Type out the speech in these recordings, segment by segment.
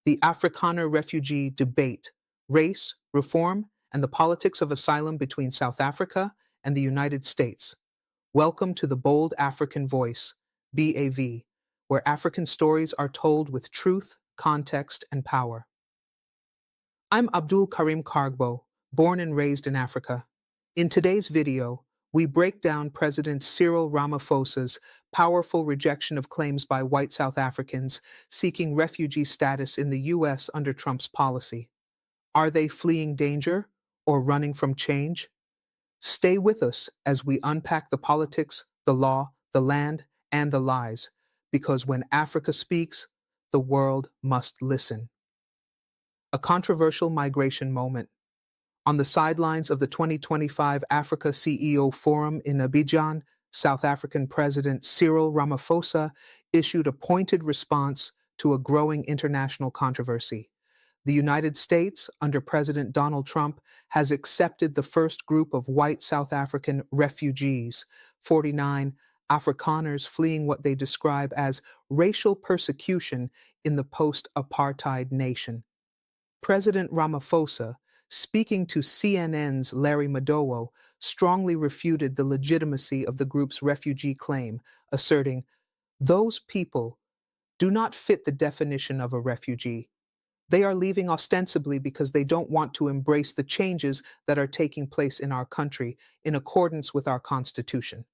the Afrikaner refugee debate, race, reform, and the politics of asylum between South Africa and the United States. Welcome to the Bold African Voice, BAV, where African stories are told with truth, context, and power. I'm Abdul Karim Kargbo, born and raised in Africa. In today's video, we break down President Cyril Ramaphosa's powerful rejection of claims by white South Africans seeking refugee status in the U.S. under Trump's policy. Are they fleeing danger or running from change? Stay with us as we unpack the politics, the law, the land, and the lies, because when Africa speaks, the world must listen. A controversial migration moment. On the sidelines of the 2025 Africa CEO Forum in Abidjan, South African President Cyril Ramaphosa issued a pointed response to a growing international controversy. The United States, under President Donald Trump, has accepted the first group of white South African refugees, 49 Afrikaners fleeing what they describe as racial persecution in the post-apartheid nation. President Ramaphosa, speaking to CNN's Larry Madowo, strongly refuted the legitimacy of the group's refugee claim, asserting, "Those people do not fit the definition of a refugee. They are leaving ostensibly because they don't want to embrace the changes that are taking place in our country in accordance with our Constitution."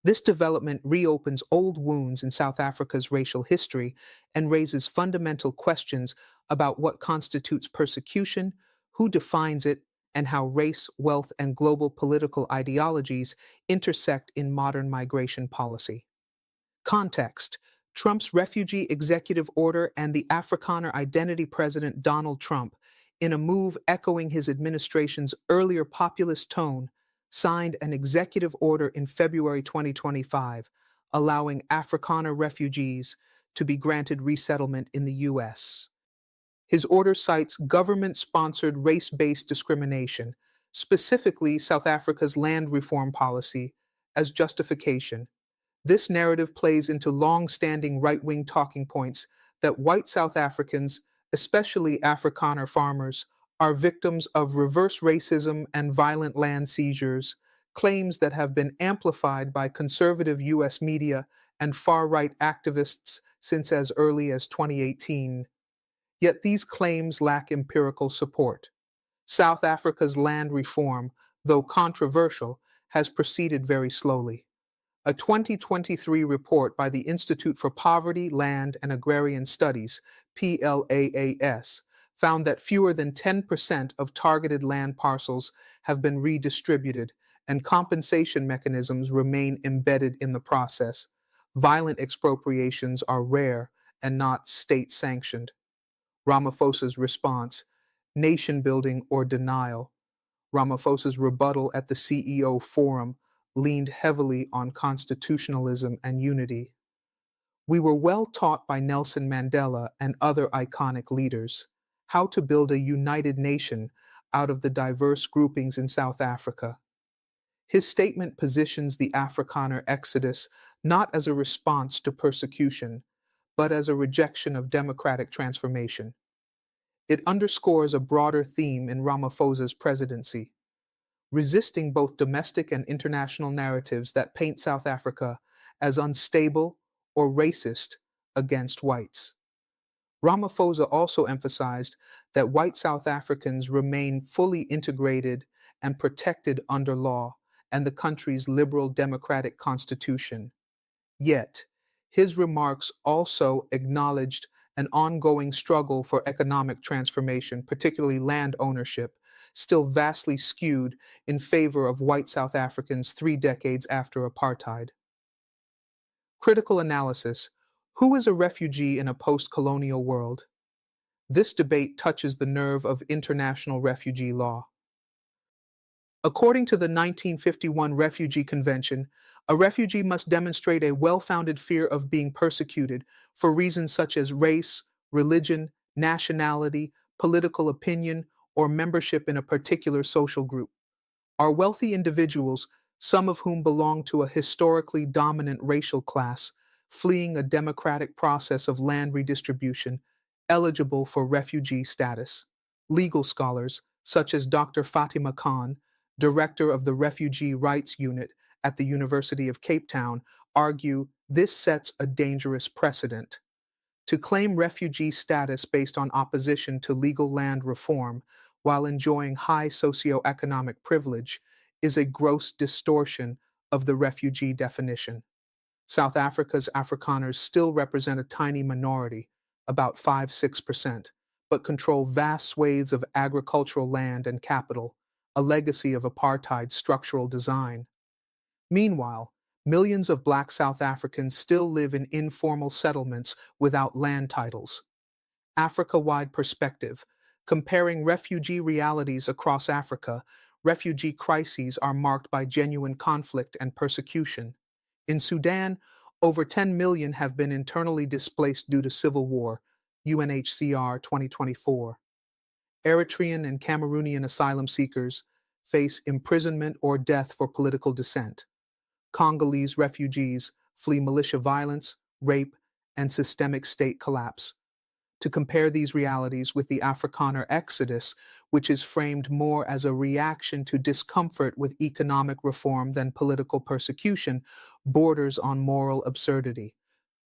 This development reopens old wounds in South Africa's racial history and raises fundamental questions about what constitutes persecution, who defines it, and how race, wealth, and global political ideologies intersect in modern migration policy. Context: Trump's refugee executive order and the Afrikaner identity President Donald Trump, in a move echoing his administration's earlier populist tone, signed an executive order in February 2025, allowing Afrikaner refugees to be granted resettlement in the U.S. His order cites government-sponsored race-based discrimination, specifically South Africa's land reform policy, as justification. This narrative plays into long-standing right-wing talking points that white South Africans, especially Afrikaner farmers, are victims of reverse racism and violent land seizures, claims that have been amplified by conservative U.S. media and far-right activists since as early as 2018. Yet these claims lack empirical support. South Africa's land reform, though controversial, has proceeded very slowly. A 2023 report by the Institute for Poverty, Land, and Agrarian Studies, PLAAS, found that fewer than 10% of targeted land parcels have been redistributed, and compensation mechanisms remain embedded in the process. Violent expropriations are rare and not state-sanctioned. Ramaphosa's response: nation-building or denial. Ramaphosa's rebuttal at the CEO Forum leaned heavily on constitutionalism and unity. We were well taught by Nelson Mandela and other iconic leaders how to build a united nation out of the diverse groupings in South Africa. His statement positions the Afrikaner exodus not as a response to persecution, but as a rejection of democratic transformation. It underscores a broader theme in Ramaphosa's presidency: resisting both domestic and international narratives that paint South Africa as unstable or racist against whites. Ramaphosa also emphasized that white South Africans remain fully integrated and protected under law and the country's liberal democratic constitution. Yet, his remarks also acknowledged an ongoing struggle for economic transformation, particularly land ownership, still vastly skewed in favor of white South Africans 3 decades after apartheid. Critical analysis: who is a refugee in a post-colonial world? This debate touches the nerve of international refugee law. According to the 1951 Refugee Convention, a refugee must demonstrate a well-founded fear of being persecuted for reasons such as race, religion, nationality, political opinion, or membership in a particular social group. Are wealthy individuals, some of whom belong to a historically dominant racial class, fleeing a democratic process of land redistribution, eligible for refugee status. Legal scholars, such as Dr. Fatima Khan, director of the Refugee Rights Unit at the University of Cape Town, argue this sets a dangerous precedent. To claim refugee status based on opposition to legal land reform while enjoying high socioeconomic privilege is a gross distortion of the refugee definition. South Africa's Afrikaners still represent a tiny minority, about 5–6%, but control vast swathes of agricultural land and capital, a legacy of apartheid's structural design. Meanwhile, millions of black South Africans still live in informal settlements without land titles. Africa-wide perspective. Comparing refugee realities across Africa, refugee crises are marked by genuine conflict and persecution. In Sudan, over 10 million have been internally displaced due to civil war, UNHCR 2024. Eritrean and Cameroonian asylum seekers face imprisonment or death for political dissent. Congolese refugees flee militia violence, rape, and systemic state collapse. To compare these realities with the Afrikaner exodus, which is framed more as a reaction to discomfort with economic reform than political persecution, borders on moral absurdity.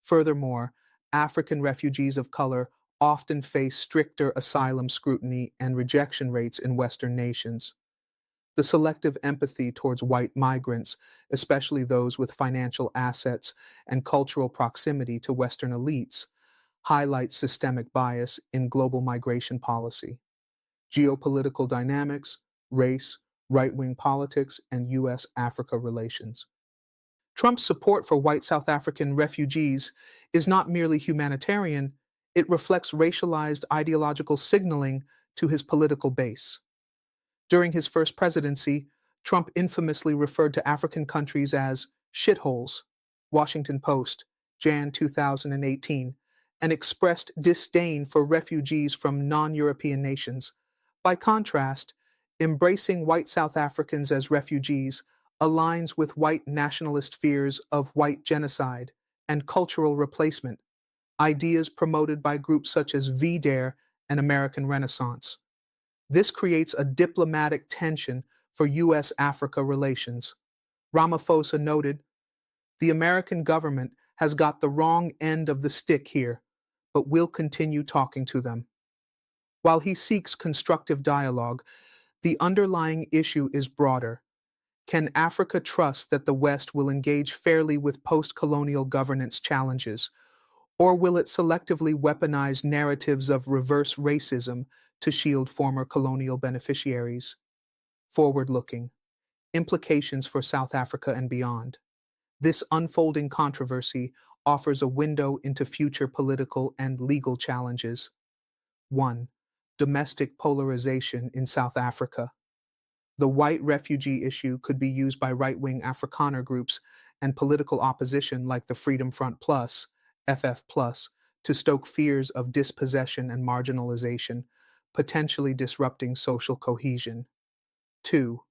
Furthermore, African refugees of color often face stricter asylum scrutiny and rejection rates in Western nations. The selective empathy towards white migrants, especially those with financial assets and cultural proximity to Western elites, highlights systemic bias in global migration policy. Geopolitical dynamics, race, right-wing politics, and U.S.-Africa relations. Trump's support for white South African refugees is not merely humanitarian, it reflects racialized ideological signaling to his political base. During his first presidency, Trump infamously referred to African countries as shitholes, Washington Post, Jan 2018, and expressed disdain for refugees from non-European nations. By contrast, embracing white South Africans as refugees aligns with white nationalist fears of white genocide and cultural replacement, ideas promoted by groups such as VDARE and American Renaissance. This creates a diplomatic tension for U.S.-Africa relations. Ramaphosa noted, "The American government has got the wrong end of the stick here, but we'll continue talking to them." While he seeks constructive dialogue, the underlying issue is broader. Can Africa trust that the West will engage fairly with post-colonial governance challenges, or will it selectively weaponize narratives of reverse racism to shield former colonial beneficiaries? Forward-looking. Implications for South Africa and beyond. This unfolding controversy offers a window into future political and legal challenges. 1. Domestic polarization in South Africa. The white refugee issue could be used by right-wing Afrikaner groups and political opposition like the Freedom Front Plus, FF Plus, to stoke fears of dispossession and marginalization, potentially disrupting social cohesion. 2.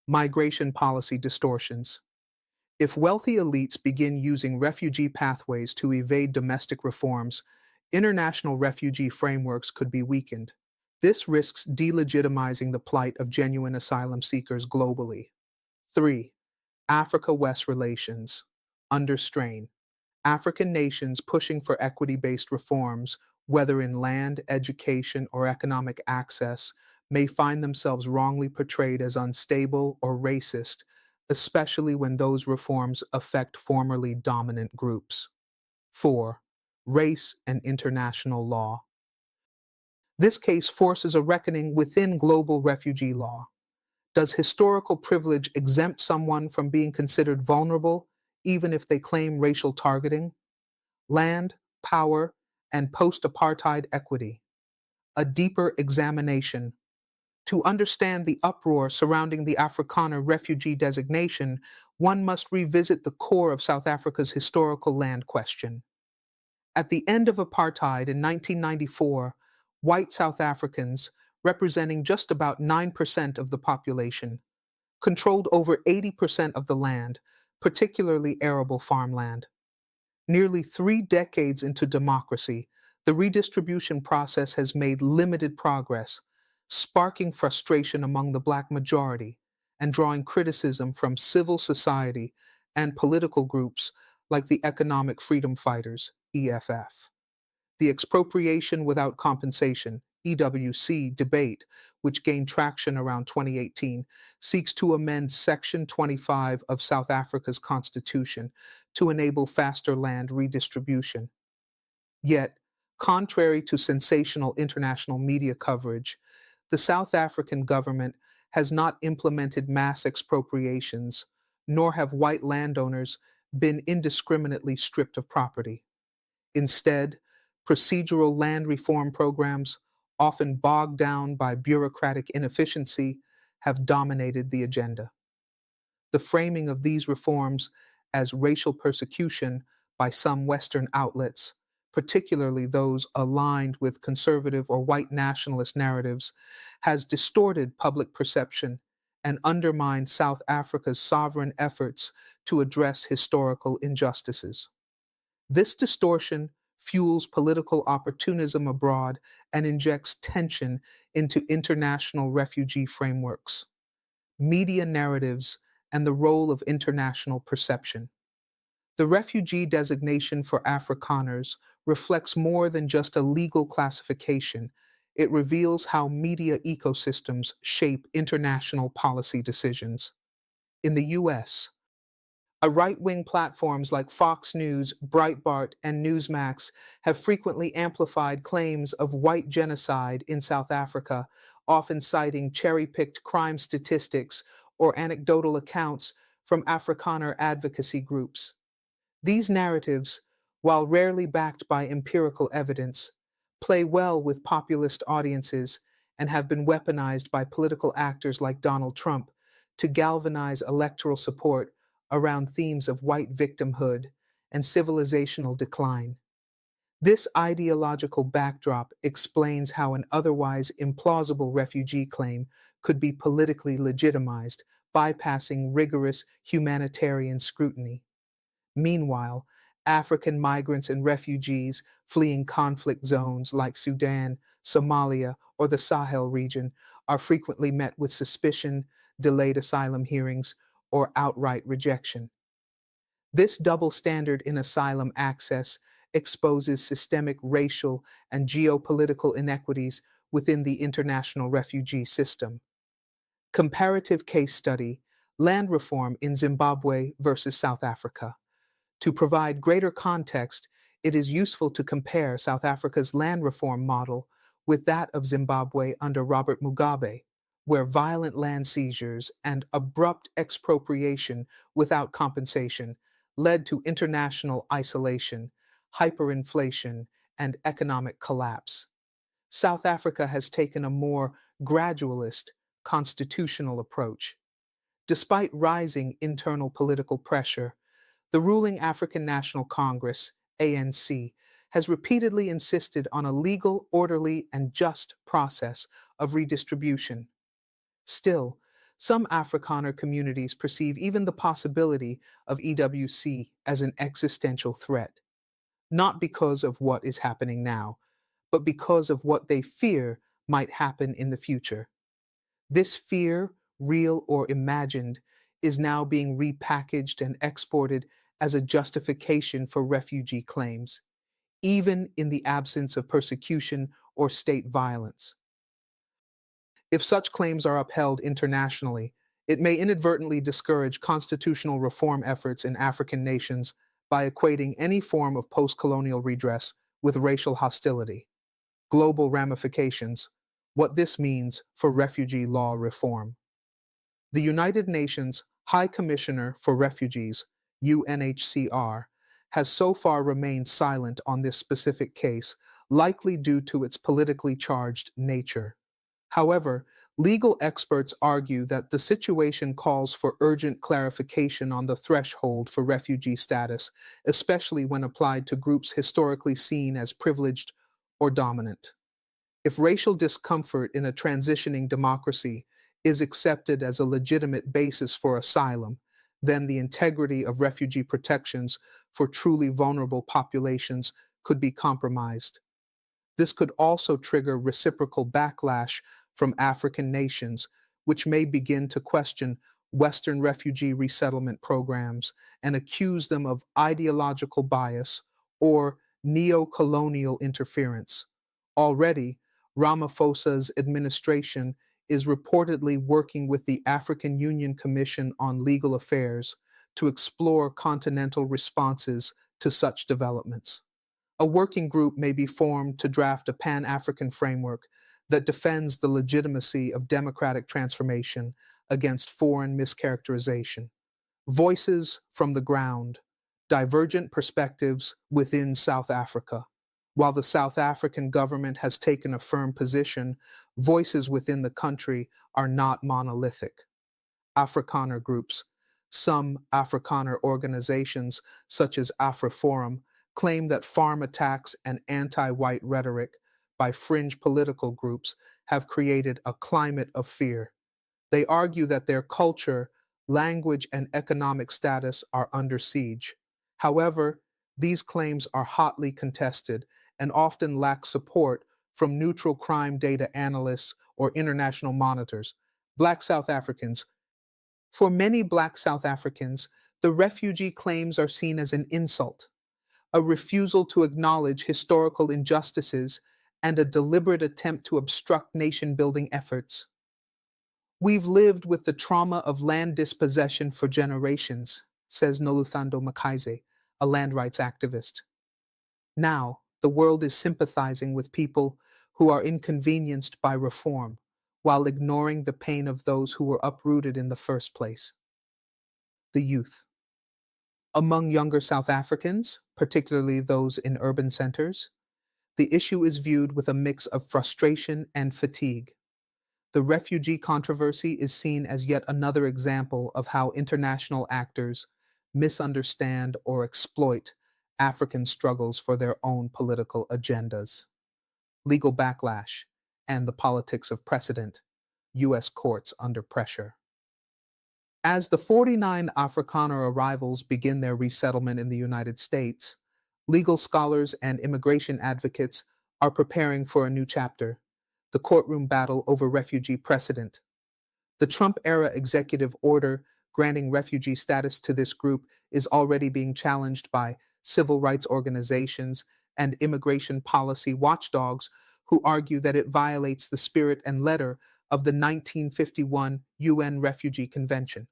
Migration policy distortions. If wealthy elites begin using refugee pathways to evade domestic reforms, international refugee frameworks could be weakened. This risks delegitimizing the plight of genuine asylum seekers globally. 3. Africa-West relations. Under strain. African nations pushing for equity-based reforms, whether in land, education, or economic access, may find themselves wrongly portrayed as unstable or racist, especially when those reforms affect formerly dominant groups. 4. Race and international law. This case forces a reckoning within global refugee law. Does historical privilege exempt someone from being considered vulnerable, even if they claim racial targeting? Land, power, and post-apartheid equity. A deeper examination. To understand the uproar surrounding the Afrikaner refugee designation, one must revisit the core of South Africa's historical land question. At the end of apartheid in 1994, white South Africans, representing just about 9% of the population, controlled over 80% of the land, particularly arable farmland. Nearly 3 decades into democracy, The redistribution process has made limited progress, sparking frustration among the Black majority and drawing criticism from civil society and political groups like the Economic Freedom Fighters, EFF. The expropriation without compensation, EWC, debate, which gained traction around 2018, seeks to amend Section 25 of South Africa's constitution to enable faster land redistribution. Yet, contrary to sensational international media coverage, the South African government has not implemented mass expropriations, nor have white landowners been indiscriminately stripped of property. Instead, procedural land reform programs, often bogged down by bureaucratic inefficiency, have dominated the agenda. The framing of these reforms as racial persecution by some Western outlets, particularly those aligned with conservative or white nationalist narratives, has distorted public perception and undermined South Africa's sovereign efforts to address historical injustices. This distortion fuels political opportunism abroad and injects tension into international refugee frameworks, media narratives, and the role of international perception. The refugee designation for Afrikaners reflects more than just a legal classification. It reveals how media ecosystems shape international policy decisions. In the US, right-wing platforms like Fox News, Breitbart, and Newsmax have frequently amplified claims of white genocide in South Africa, often citing cherry-picked crime statistics or anecdotal accounts from Afrikaner advocacy groups. These narratives, while rarely backed by empirical evidence, play well with populist audiences and have been weaponized by political actors like Donald Trump to galvanize electoral support around themes of white victimhood and civilizational decline. This ideological backdrop explains how an otherwise implausible refugee claim could be politically legitimized, bypassing rigorous humanitarian scrutiny. Meanwhile, African migrants and refugees fleeing conflict zones like Sudan, Somalia, or the Sahel region are frequently met with suspicion, delayed asylum hearings, or outright rejection. This double standard in asylum access exposes systemic racial and geopolitical inequities within the international refugee system. Comparative case study: land reform in Zimbabwe versus South Africa. To provide greater context, it is useful to compare South Africa's land reform model with that of Zimbabwe under Robert Mugabe, where violent land seizures and abrupt expropriation without compensation led to international isolation, hyperinflation, and economic collapse. South Africa has taken a more gradualist, constitutional approach. Despite rising internal political pressure, the ruling African National Congress, ANC, has repeatedly insisted on a legal, orderly, and just process of redistribution. Still, some Afrikaner communities perceive even the possibility of EWC as an existential threat, not because of what is happening now, but because of what they fear might happen in the future. This fear, real or imagined, is now being repackaged and exported as a justification for refugee claims, even in the absence of persecution or state violence. If such claims are upheld internationally, it may inadvertently discourage constitutional reform efforts in African nations by equating any form of post-colonial redress with racial hostility. Global ramifications: what this means for refugee law reform. The United Nations High Commissioner for Refugees, UNHCR, has so far remained silent on this specific case, likely due to its politically charged nature. However, legal experts argue that the situation calls for urgent clarification on the threshold for refugee status, especially when applied to groups historically seen as privileged or dominant. If racial discomfort in a transitioning democracy is accepted as a legitimate basis for asylum, then the integrity of refugee protections for truly vulnerable populations could be compromised. This could also trigger reciprocal backlash from African nations, which may begin to question Western refugee resettlement programs and accuse them of ideological bias or neo-colonial interference. Already, Ramaphosa's administration is reportedly working with the African Union Commission on Legal Affairs to explore continental responses to such developments. A working group may be formed to draft a Pan-African framework that defends the legitimacy of democratic transformation against foreign mischaracterization. Voices from the ground, divergent perspectives within South Africa. While the South African government has taken a firm position, voices within the country are not monolithic. Afrikaner groups. Some Afrikaner organizations, such as AfriForum, claim that farm attacks and anti-white rhetoric by fringe political groups have created a climate of fear. They argue that their culture, language, and economic status are under siege. However, these claims are hotly contested and often lack support from neutral crime data analysts or international monitors. Black South Africans. For many Black South Africans, the refugee claims are seen as an insult, a refusal to acknowledge historical injustices, and a deliberate attempt to obstruct nation-building efforts. We've lived with the trauma of land dispossession for generations, says Noluthando Makaise, a land rights activist. Now, the world is sympathizing with people who are inconvenienced by reform, while ignoring the pain of those who were uprooted in the first place. The youth. Among younger South Africans, particularly those in urban centers, the issue is viewed with a mix of frustration and fatigue. The refugee controversy is seen as yet another example of how international actors misunderstand or exploit African struggles for their own political agendas. Legal backlash and the politics of precedent, U.S. courts under pressure. As the 49 Afrikaner arrivals begin their resettlement in the United States, legal scholars and immigration advocates are preparing for a new chapter, the courtroom battle over refugee precedent. The Trump-era executive order granting refugee status to this group is already being challenged by civil rights organizations and immigration policy watchdogs who argue that it violates the spirit and letter of the 1951 UN Refugee Convention.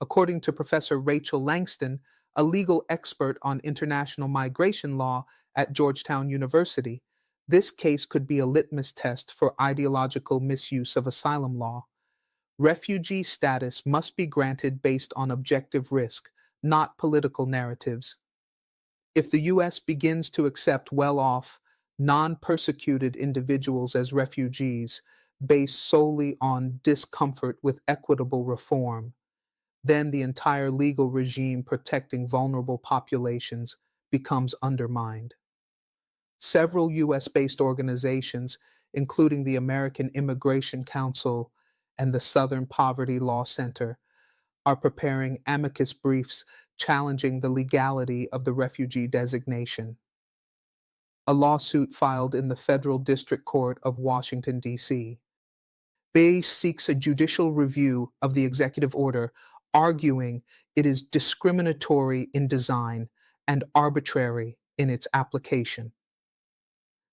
According to Professor Rachel Langston, a legal expert on international migration law at Georgetown University, this case could be a litmus test for ideological misuse of asylum law. Refugee status must be granted based on objective risk, not political narratives. If the U.S. begins to accept well-off, non-persecuted individuals as refugees based solely on discomfort with equitable reform, then the entire legal regime protecting vulnerable populations becomes undermined. Several U.S.-based organizations, including the American Immigration Council and the Southern Poverty Law Center, are preparing amicus briefs challenging the legality of the refugee designation. A lawsuit filed in the Federal District Court of Washington, D.C. Bay seeks a judicial review of the executive order, arguing it is discriminatory in design and arbitrary in its application.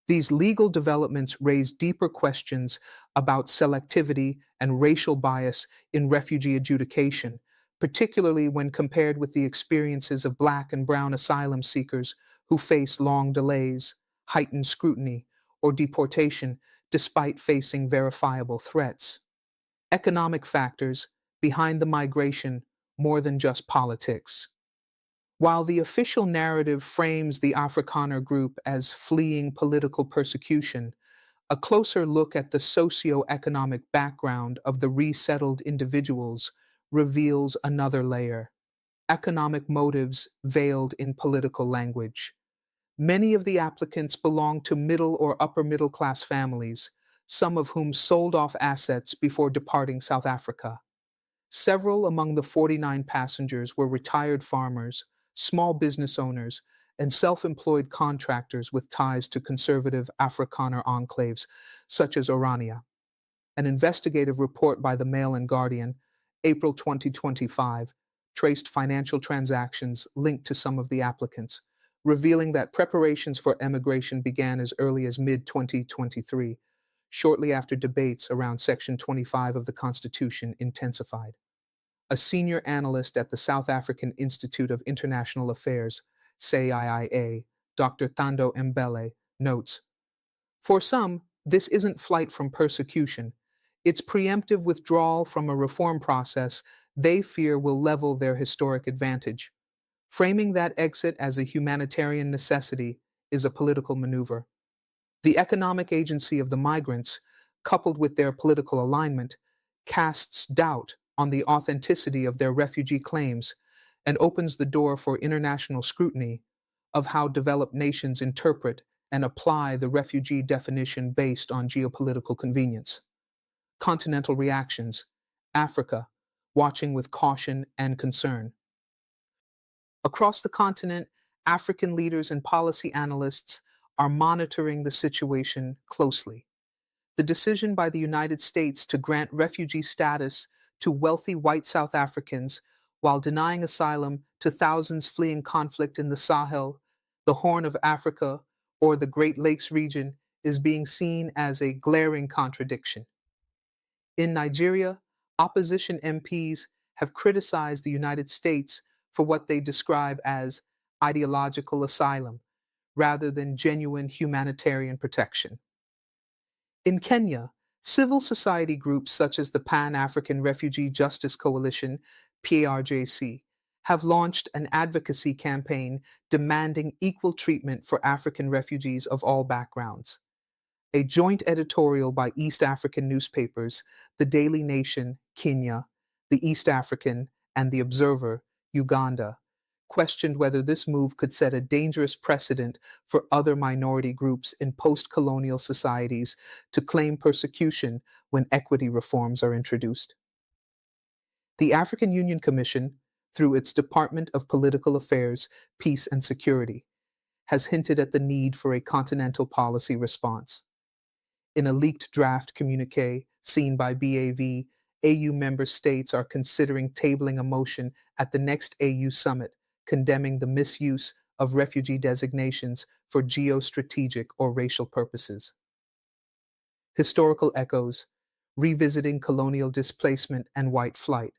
These legal developments raise deeper questions about selectivity and racial bias in refugee adjudication, particularly when compared with the experiences of Black and Brown asylum seekers who face long delays, heightened scrutiny, or deportation despite facing verifiable threats. Economic factors behind the migration more than just politics. While the official narrative frames the Afrikaner group as fleeing political persecution, a closer look at the socio-economic background of the resettled individuals reveals another layer: economic motives veiled in political language. Many of the applicants belong to middle or upper middle class families, some of whom sold off assets before departing South Africa. Several among the 49 passengers were retired farmers, small business owners, and self-employed contractors with ties to conservative Afrikaner enclaves such as Orania. An investigative report by the Mail and Guardian, April 2025, traced financial transactions linked to some of the applicants, revealing that preparations for emigration began as early as mid-2023, shortly after debates around Section 25 of the Constitution intensified. A senior analyst at the South African Institute of International Affairs, SAIIA, Dr. Thando Mbele, notes, "For some, this isn't flight from persecution. It's preemptive withdrawal from a reform process they fear will level their historic advantage. Framing that exit as a humanitarian necessity is a political maneuver. The economic agency of the migrants, coupled with their political alignment, casts doubt on the authenticity of their refugee claims and opens the door for international scrutiny of how developed nations interpret and apply the refugee definition based on geopolitical convenience." Continental reactions, Africa, watching with caution and concern. Across the continent, African leaders and policy analysts are monitoring the situation closely. The decision by the United States to grant refugee status to wealthy white South Africans while denying asylum to thousands fleeing conflict in the Sahel, the Horn of Africa, or the Great Lakes region is being seen as a glaring contradiction. In Nigeria, opposition MPs have criticized the United States for what they describe as ideological asylum rather than genuine humanitarian protection. In Kenya, civil society groups such as the Pan-African Refugee Justice Coalition, PARJC, have launched an advocacy campaign demanding equal treatment for African refugees of all backgrounds. A joint editorial by East African newspapers, The Daily Nation, Kenya, The East African, and The Observer, Uganda, questioned whether this move could set a dangerous precedent for other minority groups in post-colonial societies to claim persecution when equity reforms are introduced. The African Union Commission, through its Department of Political Affairs, Peace and Security, has hinted at the need for a continental policy response. In a leaked draft communique seen by BAV, AU member states are considering tabling a motion at the next AU summit condemning the misuse of refugee designations for geostrategic or racial purposes. Historical echoes, revisiting colonial displacement and white flight.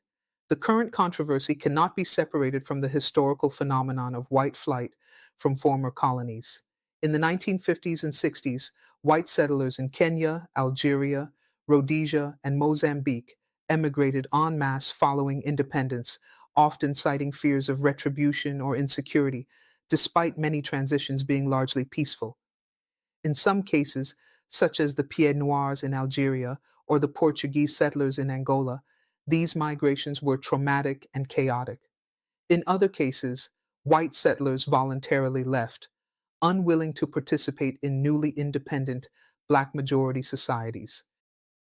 The current controversy cannot be separated from the historical phenomenon of white flight from former colonies. In the 1950s and 60s, white settlers in Kenya, Algeria, Rhodesia, and Mozambique emigrated en masse following independence, often citing fears of retribution or insecurity, despite many transitions being largely peaceful. In some cases, such as the Pieds Noirs in Algeria or the Portuguese settlers in Angola, these migrations were traumatic and chaotic. In other cases, white settlers voluntarily left, unwilling to participate in newly independent Black majority societies.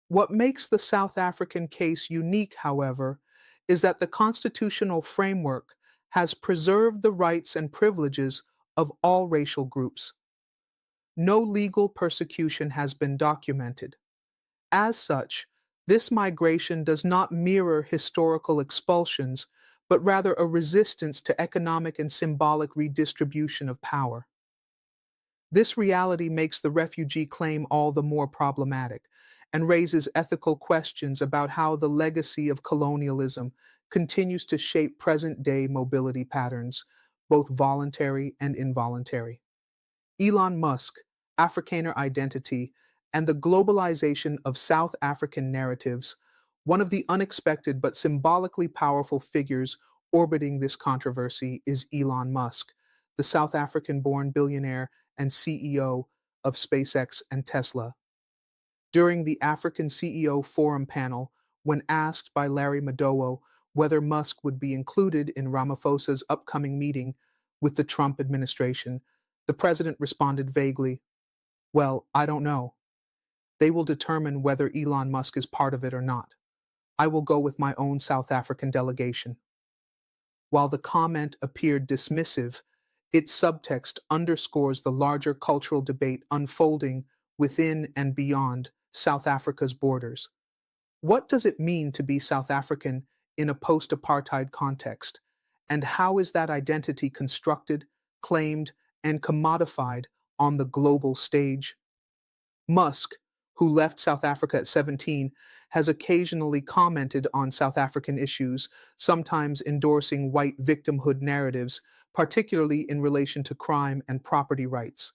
What makes the South African case unique, however, is that the constitutional framework has preserved the rights and privileges of all racial groups. No legal persecution has been documented. As such, this migration does not mirror historical expulsions, but rather a resistance to economic and symbolic redistribution of power. This reality makes the refugee claim all the more problematic and raises ethical questions about how the legacy of colonialism continues to shape present-day mobility patterns, both voluntary and involuntary. Elon Musk, Afrikaner identity, and the globalization of South African narratives, one of the unexpected but symbolically powerful figures orbiting this controversy is Elon Musk, the South African-born billionaire and CEO of SpaceX and Tesla. During the African CEO Forum panel, when asked by Larry Madowo whether Musk would be included in Ramaphosa's upcoming meeting with the Trump administration, the president responded vaguely, "Well, I don't know. They will determine whether Elon Musk is part of it or not. I will go with my own South African delegation." While the comment appeared dismissive, Its subtext underscores the larger cultural debate unfolding within and beyond South Africa's borders. What does it mean to be South African in a post apartheid context? And how is that identity constructed, claimed, and commodified on the global stage? Musk, who left South Africa at 17, has occasionally commented on South African issues, sometimes endorsing white victimhood narratives, particularly in relation to crime and property rights.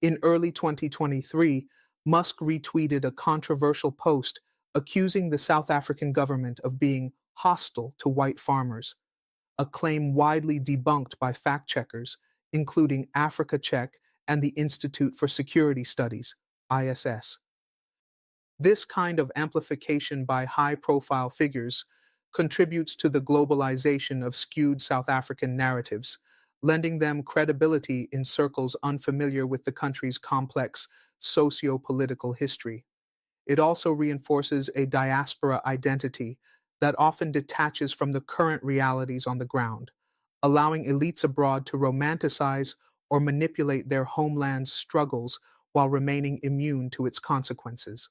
In early 2023, Musk retweeted a controversial post accusing the South African government of being hostile to white farmers, a claim widely debunked by fact checkers, including Africa Check and the Institute for Security Studies, ISS. This kind of amplification by high profile figures contributes to the globalization of skewed South African narratives, lending them credibility in circles unfamiliar with the country's complex socio political history. It also reinforces a diaspora identity that often detaches from the current realities on the ground, allowing elites abroad to romanticize or manipulate their homeland's struggles while remaining immune to its consequences.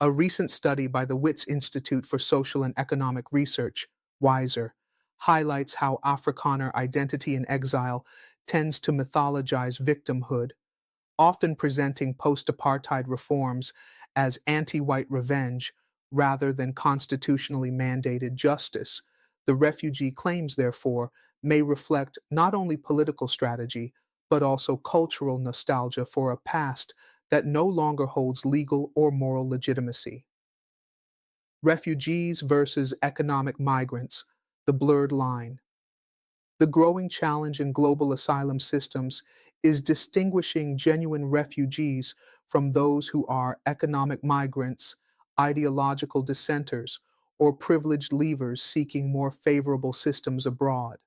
A recent study by the Wits Institute for Social and Economic Research, WISER, highlights how Afrikaner identity in exile tends to mythologize victimhood, often presenting post-apartheid reforms as anti-white revenge rather than constitutionally mandated justice. The refugee claims, therefore, may reflect not only political strategy, but also cultural nostalgia for a past that no longer holds legal or moral legitimacy. Refugees versus economic migrants, the blurred line. The growing challenge in global asylum systems is distinguishing genuine refugees from those who are economic migrants, ideological dissenters, or privileged leavers seeking more favorable systems abroad.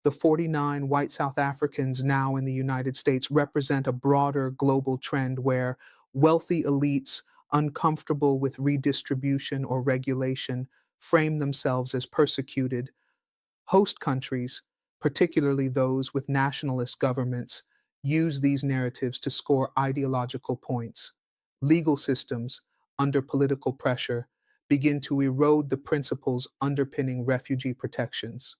The 49 white South Africans now in the United States represent a broader global trend where wealthy elites, uncomfortable with redistribution or regulation, frame themselves as persecuted. Host countries, particularly those with nationalist governments, use these narratives to score ideological points. Legal systems, under political pressure, begin to erode the principles underpinning refugee protections.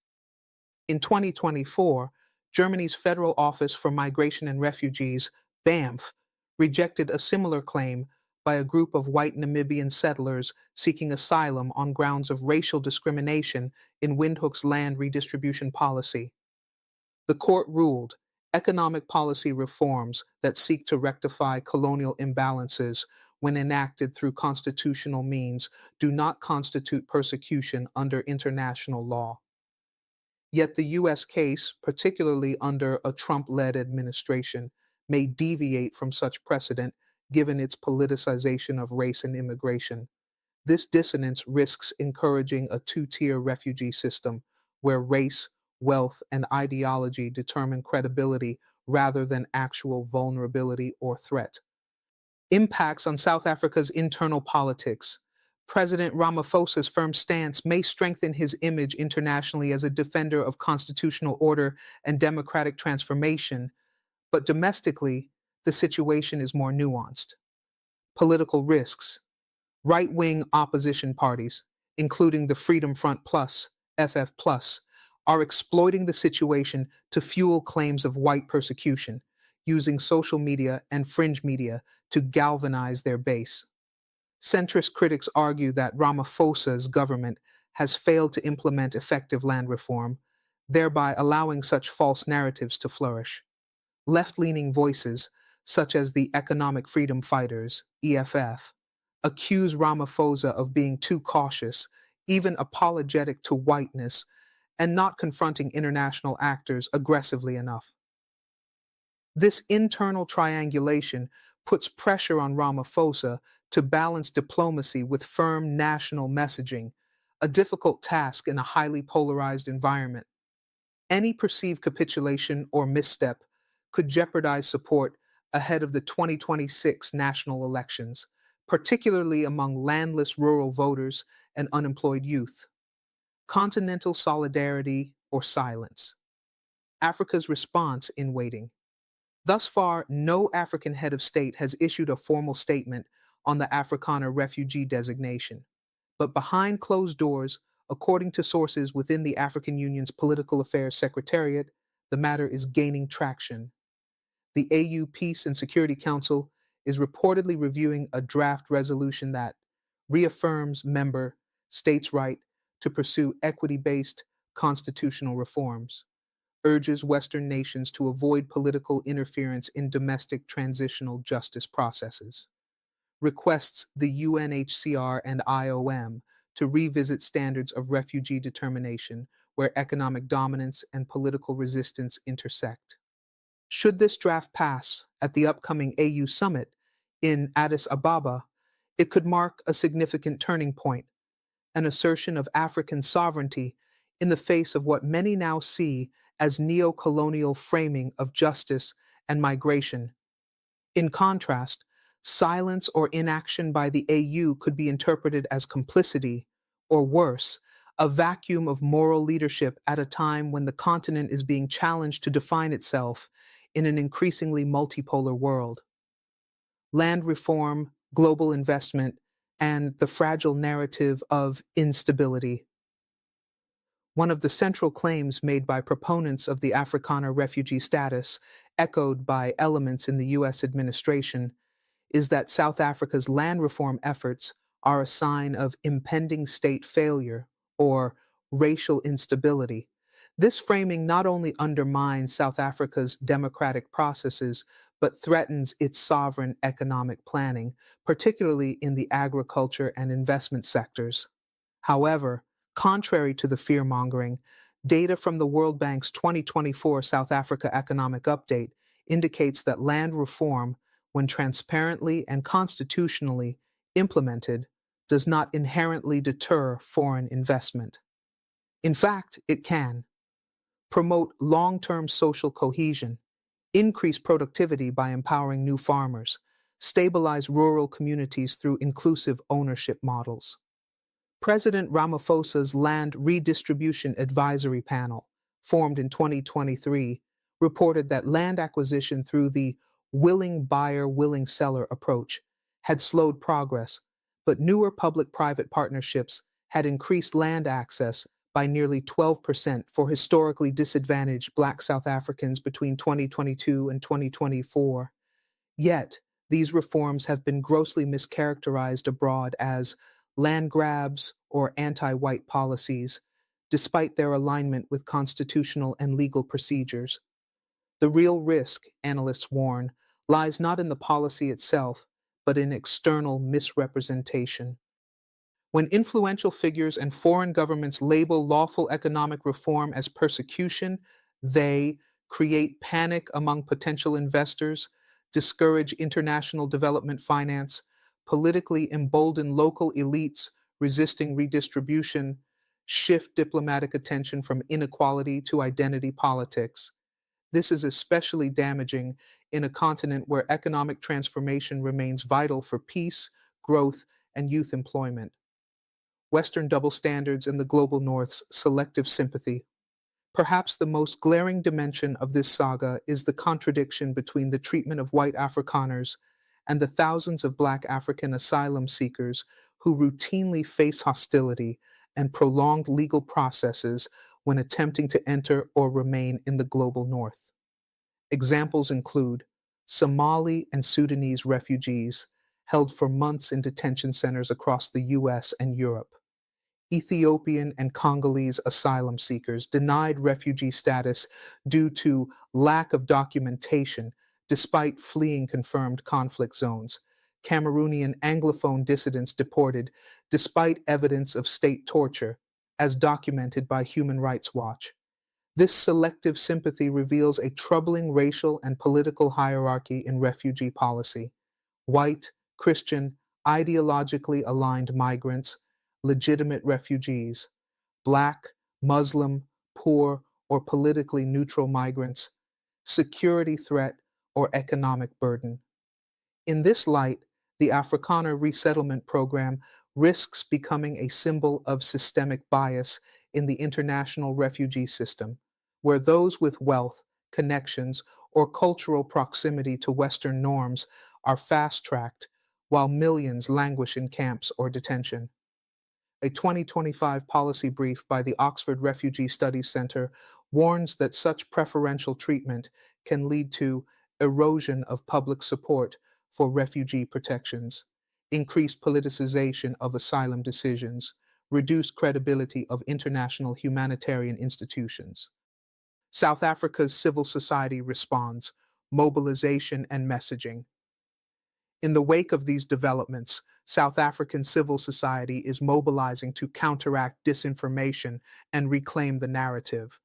In 2024, Germany's Federal Office for Migration and Refugees, BAMF, rejected a similar claim by a group of white Namibian settlers seeking asylum on grounds of racial discrimination in Windhoek's land redistribution policy. The court ruled economic policy reforms that seek to rectify colonial imbalances when enacted through constitutional means do not constitute persecution under international law. Yet the U.S. case, particularly under a Trump-led administration, may deviate from such precedent given its politicization of race and immigration. This dissonance risks encouraging a two-tier refugee system where race, wealth, and ideology determine credibility rather than actual vulnerability or threat. Impacts on South Africa's internal politics. President Ramaphosa's firm stance may strengthen his image internationally as a defender of constitutional order and democratic transformation, but domestically, the situation is more nuanced. Political risks. Right-wing opposition parties, including the Freedom Front Plus, FF Plus, are exploiting the situation to fuel claims of white persecution, using social media and fringe media to galvanize their base. Centrist critics argue that Ramaphosa's government has failed to implement effective land reform, thereby allowing such false narratives to flourish. Left-leaning voices, such as the Economic Freedom Fighters, EFF, accuse Ramaphosa of being too cautious, even apologetic to whiteness, and not confronting international actors aggressively enough. This internal triangulation puts pressure on Ramaphosa to balance diplomacy with firm national messaging, a difficult task in a highly polarized environment. Any perceived capitulation or misstep could jeopardize support ahead of the 2026 national elections, particularly among landless rural voters and unemployed youth. Continental solidarity or silence. Africa's response in waiting. Thus far, no African head of state has issued a formal statement on the Afrikaner refugee designation. But behind closed doors, according to sources within the African Union's Political Affairs Secretariat, the matter is gaining traction. The AU Peace and Security Council is reportedly reviewing a draft resolution that reaffirms member states' right to pursue equity-based constitutional reforms, urges Western nations to avoid political interference in domestic transitional justice processes, requests the UNHCR and IOM to revisit standards of refugee determination where economic dominance and political resistance intersect. Should this draft pass at the upcoming AU summit in Addis Ababa, it could mark a significant turning point, an assertion of African sovereignty in the face of what many now see as neo-colonial framing of justice and migration. In contrast, silence or inaction by the AU could be interpreted as complicity, or worse, a vacuum of moral leadership at a time when the continent is being challenged to define itself in an increasingly multipolar world. Land reform, global investment, and the fragile narrative of instability. One of the central claims made by proponents of the Afrikaner refugee status, echoed by elements in the U.S. administration, is that South Africa's land reform efforts are a sign of impending state failure or racial instability. This framing not only undermines South Africa's democratic processes, but threatens its sovereign economic planning, particularly in the agriculture and investment sectors. However, contrary to the fear-mongering, data from the World Bank's 2024 South Africa Economic Update indicates that land reform, when transparently and constitutionally implemented, does not inherently deter foreign investment. In fact, it can promote long-term social cohesion, increase productivity by empowering new farmers, stabilize rural communities through inclusive ownership models. President Ramaphosa's Land Redistribution Advisory Panel, formed in 2023, reported that land acquisition through the willing buyer, willing seller approach had slowed progress, but newer public-private partnerships had increased land access by nearly 12% for historically disadvantaged Black South Africans between 2022 and 2024. Yet, these reforms have been grossly mischaracterized abroad as land grabs or anti-white policies, despite their alignment with constitutional and legal procedures. The real risk, analysts warn, lies not in the policy itself, but in external misrepresentation. When influential figures and foreign governments label lawful economic reform as persecution, they create panic among potential investors, discourage international development finance, politically embolden local elites resisting redistribution, shift diplomatic attention from inequality to identity politics. This is especially damaging in a continent where economic transformation remains vital for peace, growth, and youth employment. Western double standards and the global North's selective sympathy. Perhaps the most glaring dimension of this saga is the contradiction between the treatment of white Afrikaners and the thousands of Black African asylum seekers who routinely face hostility and prolonged legal processes when attempting to enter or remain in the global North. Examples include Somali and Sudanese refugees held for months in detention centers across the US and Europe, Ethiopian and Congolese asylum seekers denied refugee status due to lack of documentation despite fleeing confirmed conflict zones, Cameroonian Anglophone dissidents deported despite evidence of state torture, as documented by Human Rights Watch. This selective sympathy reveals a troubling racial and political hierarchy in refugee policy. White, Christian, ideologically aligned migrants, legitimate refugees, Black, Muslim, poor, or politically neutral migrants, security threat, or economic burden. In this light, the Afrikaner resettlement program risks becoming a symbol of systemic bias in the international refugee system, where those with wealth, connections, or cultural proximity to Western norms are fast tracked, while millions languish in camps or detention. A 2025 policy brief by the Oxford Refugee Studies Center warns that such preferential treatment can lead to erosion of public support for refugee protections, increased politicization of asylum decisions, reduced credibility of international humanitarian institutions. South Africa's civil society responds, mobilization and messaging. In the wake of these developments, South African civil society is mobilizing to counteract disinformation and reclaim the narrative.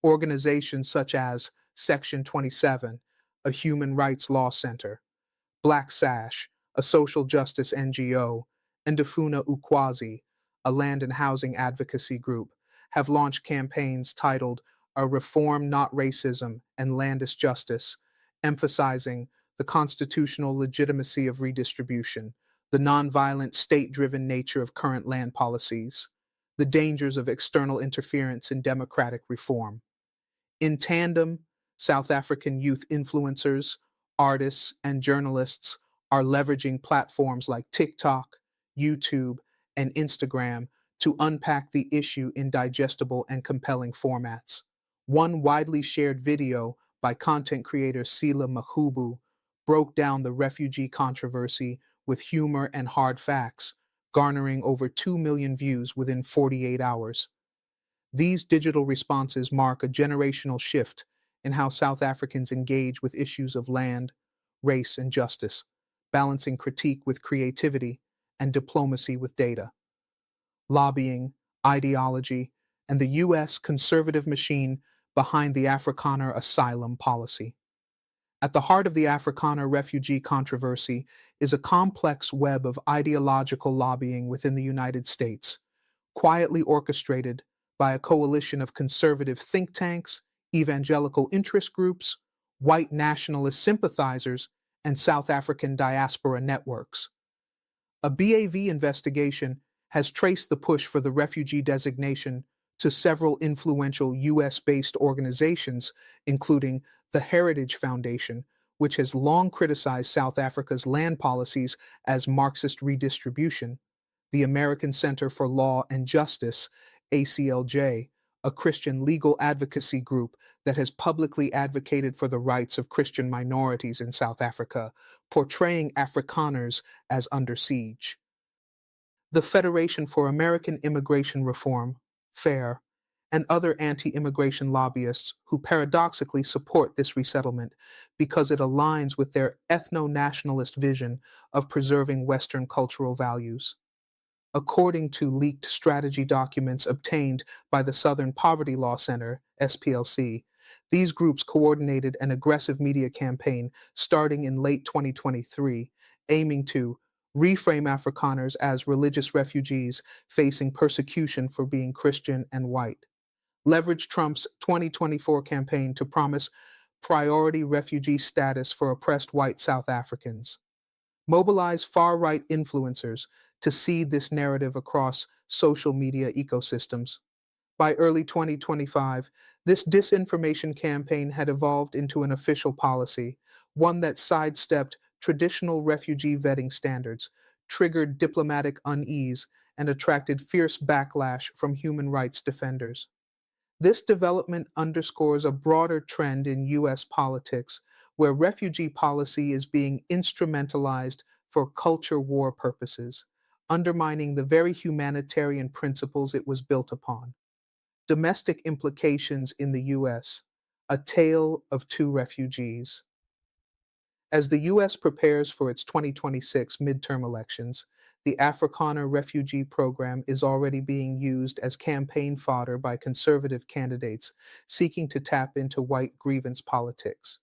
Organizations such as Section 27, a human rights law center, Black Sash, a social justice NGO, and Defuna Ukwazi, a land and housing advocacy group, have launched campaigns titled A Reform Not Racism and Landist Justice, emphasizing the constitutional legitimacy of redistribution, the nonviolent state-driven nature of current land policies, the dangers of external interference in democratic reform. In tandem, South African youth influencers, artists, and journalists are leveraging platforms like TikTok, YouTube, and Instagram to unpack the issue in digestible and compelling formats. One widely shared video by content creator Sila Mahubu broke down the refugee controversy with humor and hard facts, garnering over 2 million views within 48 hours. These digital responses mark a generational shift in how South Africans engage with issues of land, race, and justice, balancing critique with creativity and diplomacy with data. Lobbying, ideology, and the U.S. conservative machine behind the Afrikaner asylum policy. At the heart of the Afrikaner refugee controversy is a complex web of ideological lobbying within the United States, quietly orchestrated by a coalition of conservative think tanks, evangelical interest groups, white nationalist sympathizers, and South African diaspora networks. A BAV investigation has traced the push for the refugee designation to several influential US-based organizations, including the Heritage Foundation, which has long criticized South Africa's land policies as Marxist redistribution, the American Center for Law and Justice, ACLJ, a Christian legal advocacy group that has publicly advocated for the rights of Christian minorities in South Africa, portraying Afrikaners as under siege. The Federation for American Immigration Reform, FAIR, and other anti-immigration lobbyists who paradoxically support this resettlement because it aligns with their ethno-nationalist vision of preserving Western cultural values. According to leaked strategy documents obtained by the Southern Poverty Law Center, SPLC, these groups coordinated an aggressive media campaign starting in late 2023, aiming to reframe Afrikaners as religious refugees facing persecution for being Christian and white, leverage Trump's 2024 campaign to promise priority refugee status for oppressed white South Africans, mobilize far-right influencers to seed this narrative across social media ecosystems. By early 2025, this disinformation campaign had evolved into an official policy, one that sidestepped traditional refugee vetting standards, triggered diplomatic unease, and attracted fierce backlash from human rights defenders. This development underscores a broader trend in U.S. politics where refugee policy is being instrumentalized for culture war purposes, undermining the very humanitarian principles it was built upon. Domestic implications in the U.S. A tale of two refugees. As the U.S. prepares for its 2026 midterm elections, the Afrikaner refugee program is already being used as campaign fodder by conservative candidates seeking to tap into white grievance politics.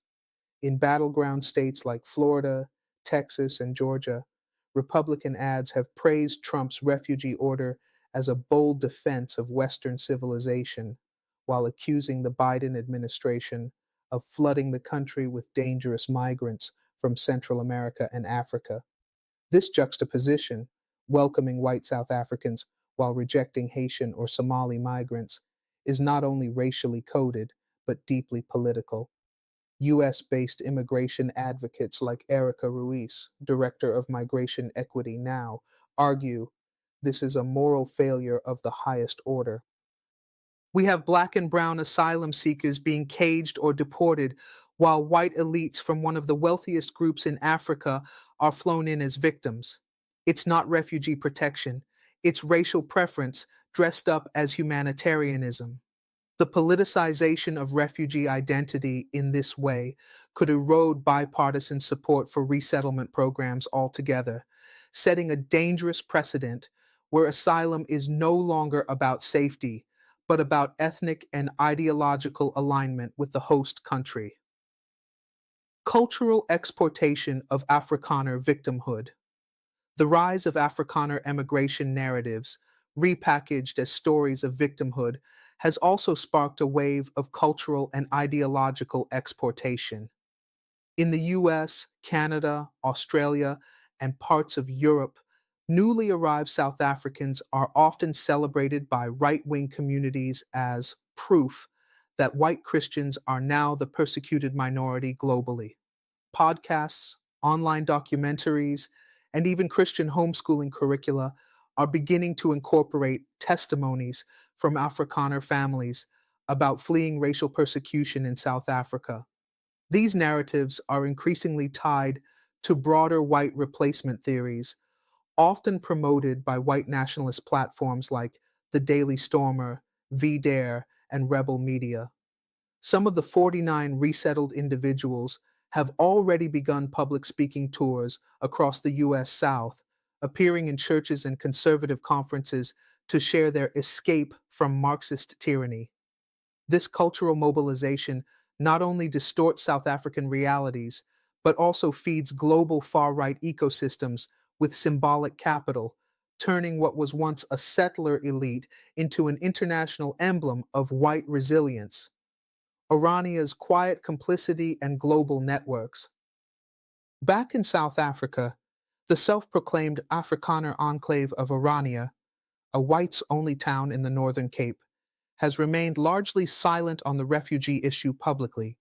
In battleground states like Florida, Texas, and Georgia, Republican ads have praised Trump's refugee order as a bold defense of Western civilization, while accusing the Biden administration of flooding the country with dangerous migrants from Central America and Africa. This juxtaposition, welcoming white South Africans while rejecting Haitian or Somali migrants, is not only racially coded, but deeply political. US based immigration advocates like Erica Ruiz, director of Migration Equity Now, argue this is a moral failure of the highest order. We have black and brown asylum seekers being caged or deported, while white elites from one of the wealthiest groups in Africa are flown in as victims. It's not refugee protection, it's racial preference dressed up as humanitarianism. The politicization of refugee identity in this way could erode bipartisan support for resettlement programs altogether, setting a dangerous precedent where asylum is no longer about safety, but about ethnic and ideological alignment with the host country. Cultural exportation of Afrikaner victimhood. The rise of Afrikaner emigration narratives, repackaged as stories of victimhood, has also sparked a wave of cultural and ideological exportation. In the US, Canada, Australia, and parts of Europe, newly arrived South Africans are often celebrated by right wing communities as proof that white Christians are now the persecuted minority globally. Podcasts, online documentaries, and even Christian homeschooling curricula are beginning to incorporate testimonies from Afrikaner families about fleeing racial persecution in South Africa. These narratives are increasingly tied to broader white replacement theories, often promoted by white nationalist platforms like the Daily Stormer, VDare, and Rebel Media. Some of the 49 resettled individuals have already begun public speaking tours across the US South, appearing in churches and conservative conferences to share their escape from Marxist tyranny. This cultural mobilization not only distorts South African realities, but also feeds global far right ecosystems with symbolic capital, turning what was once a settler elite into an international emblem of white resilience. Orania's quiet complicity and global networks. Back in South Africa, the self proclaimed Afrikaner enclave of Orania, a whites only town in the Northern Cape, has remained largely silent on the refugee issue publicly,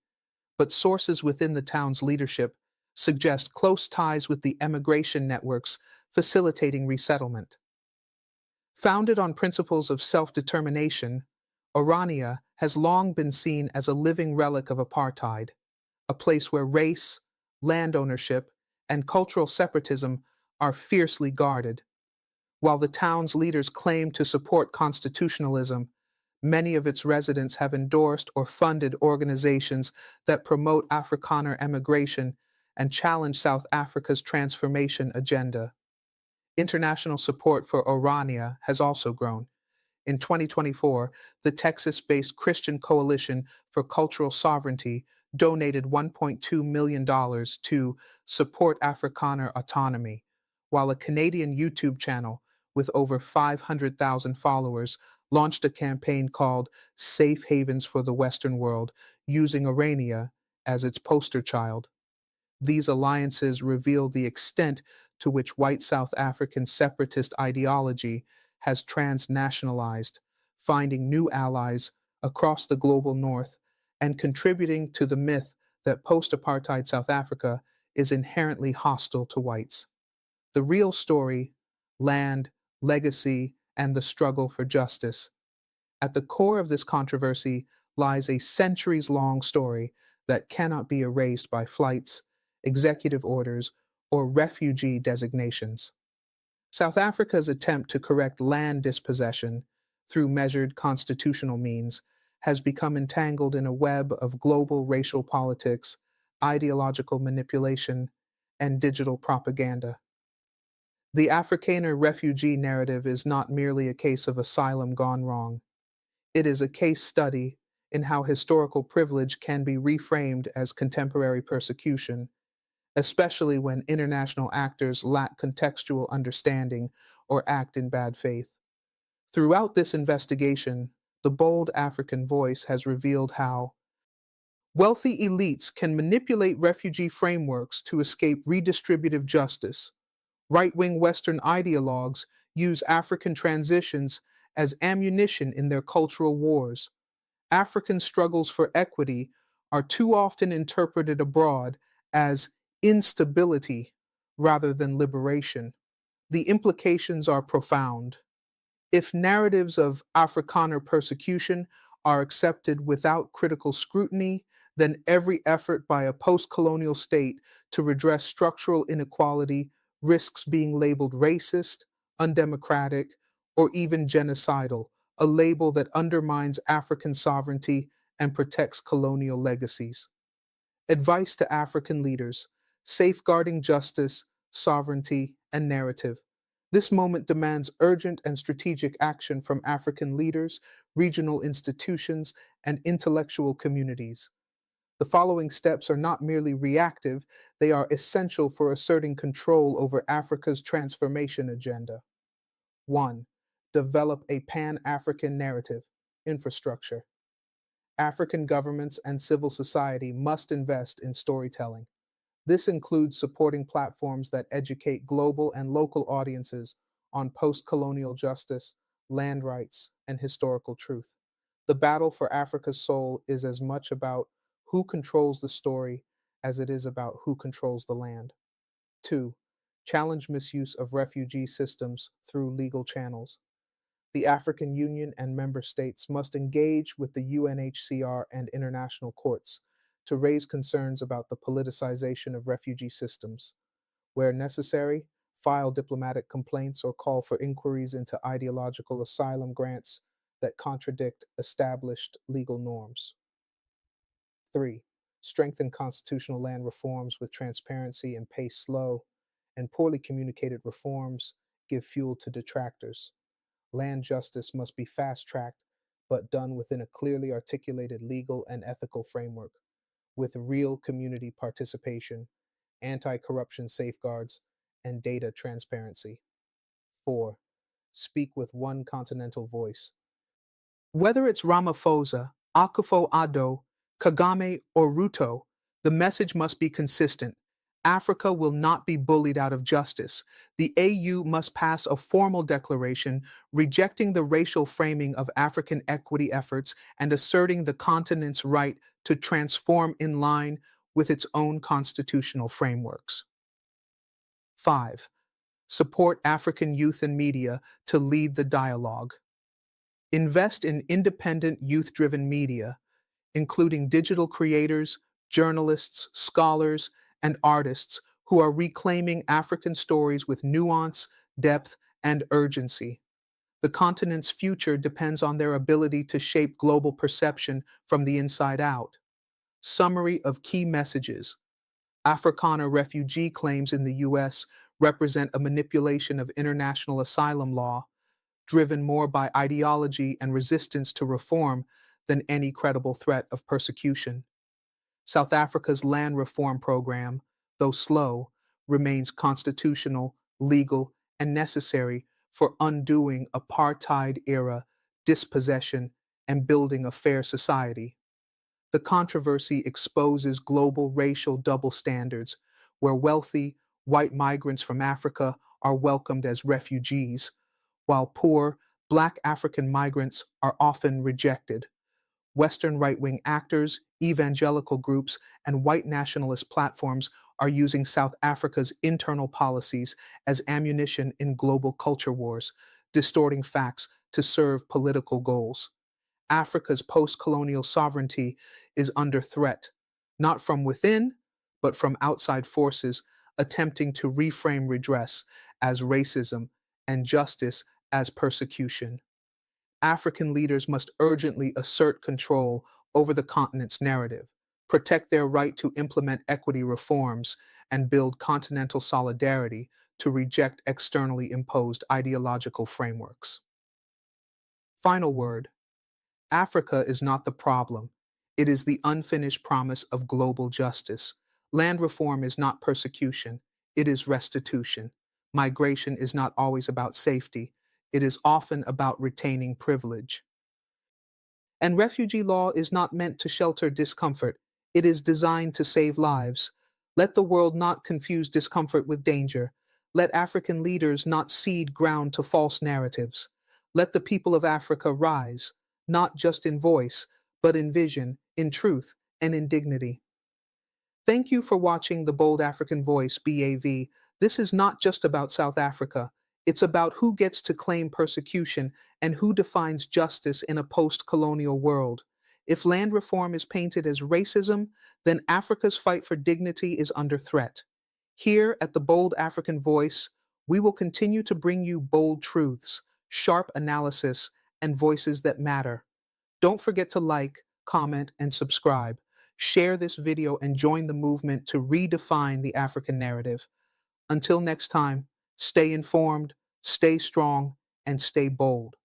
but sources within the town's leadership suggest close ties with the emigration networks facilitating resettlement. Founded on principles of self determination, Orania has long been seen as a living relic of apartheid, a place where race, land ownership, and cultural separatism are fiercely guarded. While the town's leaders claim to support constitutionalism, many of its residents have endorsed or funded organizations that promote Afrikaner emigration and challenge South Africa's transformation agenda. International support for Orania has also grown. In 2024, the Texas based Christian Coalition for Cultural Sovereignty donated $1.2 million to support Afrikaner autonomy, while a Canadian YouTube channel with over 500,000 followers launched a campaign called Safe Havens for the Western World, using Orania as its poster child. These alliances reveal the extent to which white South African separatist ideology has transnationalized, finding new allies across the global north and contributing to the myth that post apartheid South Africa is inherently hostile to whites. The real story: land, legacy, and the struggle for justice. At the core of this controversy lies a centuries long story that cannot be erased by flights, executive orders, or refugee designations. South Africa's attempt to correct land dispossession through measured constitutional means has become entangled in a web of global racial politics, ideological manipulation, and digital propaganda. The Afrikaner refugee narrative is not merely a case of asylum gone wrong. It is a case study in how historical privilege can be reframed as contemporary persecution, especially when international actors lack contextual understanding or act in bad faith. Throughout this investigation, the bold African voice has revealed how wealthy elites can manipulate refugee frameworks to escape redistributive justice. Right-wing Western ideologues use African transitions as ammunition in their cultural wars, African struggles for equity are too often interpreted abroad as instability rather than liberation. The implications are profound. If narratives of Afrikaner persecution are accepted without critical scrutiny, then every effort by a post colonial state to redress structural inequality risks being labeled racist, undemocratic, or even genocidal, a label that undermines African sovereignty and protects colonial legacies. Advice to African leaders: safeguarding justice, sovereignty, and narrative. This moment demands urgent and strategic action from African leaders, regional institutions, and intellectual communities. The following steps are not merely reactive, they are essential for asserting control over Africa's transformation agenda. 1. Develop a Pan African narrative. Infrastructure. African governments and civil society must invest in storytelling. This includes supporting platforms that educate global and local audiences on post colonial justice, land rights, and historical truth. The battle for Africa's soul is as much about who controls the story as it is about who controls the land. 2. Challenge misuse of refugee systems through legal channels. The African Union and member states must engage with the UNHCR and international courts to raise concerns about the politicization of refugee systems. Where necessary, file diplomatic complaints or call for inquiries into ideological asylum grants that contradict established legal norms. 3. Strengthen constitutional land reforms with transparency and pace slow, and poorly communicated reforms give fuel to detractors. Land justice must be fast tracked, but done within a clearly articulated legal and ethical framework, with real community participation, anti corruption safeguards, and data transparency. 4. Speak with one continental voice. Whether it's Ramaphosa, Akufo-Addo, Kagame, or Ruto, the message must be consistent. Africa will not be bullied out of justice. The AU must pass a formal declaration rejecting the racial framing of African equity efforts and asserting the continent's right to transform in line with its own constitutional frameworks. 5. Support African youth and media to lead the dialogue. Invest in independent youth-driven media, including digital creators, journalists, scholars, and artists who are reclaiming African stories with nuance, depth, and urgency. The continent's future depends on their ability to shape global perception from the inside out. Summary of key messages. Afrikaner refugee claims in the US represent a manipulation of international asylum law, driven more by ideology and resistance to reform than any credible threat of persecution. South Africa's land reform program, though slow, remains constitutional, legal, and necessary for undoing apartheid-era dispossession and building a fair society. The controversy exposes global racial double standards, where wealthy, white migrants from Africa are welcomed as refugees, while poor, Black African migrants are often rejected. Western right-wing actors, evangelical groups, and white nationalist platforms are using South Africa's internal policies as ammunition in global culture wars, distorting facts to serve political goals. Africa's post-colonial sovereignty is under threat, not from within, but from outside forces attempting to reframe redress as racism and justice as persecution. African leaders must urgently assert control over the continent's narrative, protect their right to implement equity reforms, and build continental solidarity to reject externally imposed ideological frameworks. Final word: Africa is not the problem. It is the unfinished promise of global justice. Land reform is not persecution. It is restitution. Migration is not always about safety. It is often about retaining privilege. And refugee law is not meant to shelter discomfort. It is designed to save lives. Let the world not confuse discomfort with danger. Let African leaders not cede ground to false narratives. Let the people of Africa rise, not just in voice, but in vision, in truth, and in dignity. Thank you for watching The Bold African Voice, BAV. This is not just about South Africa. It's about who gets to claim persecution and who defines justice in a post-colonial world. If land reform is painted as racism, then Africa's fight for dignity is under threat. Here at The Bold African Voice, we will continue to bring you bold truths, sharp analysis, and voices that matter. Don't forget to like, comment, and subscribe. Share this video and join the movement to redefine the African narrative. Until next time, stay informed, stay strong, and stay bold.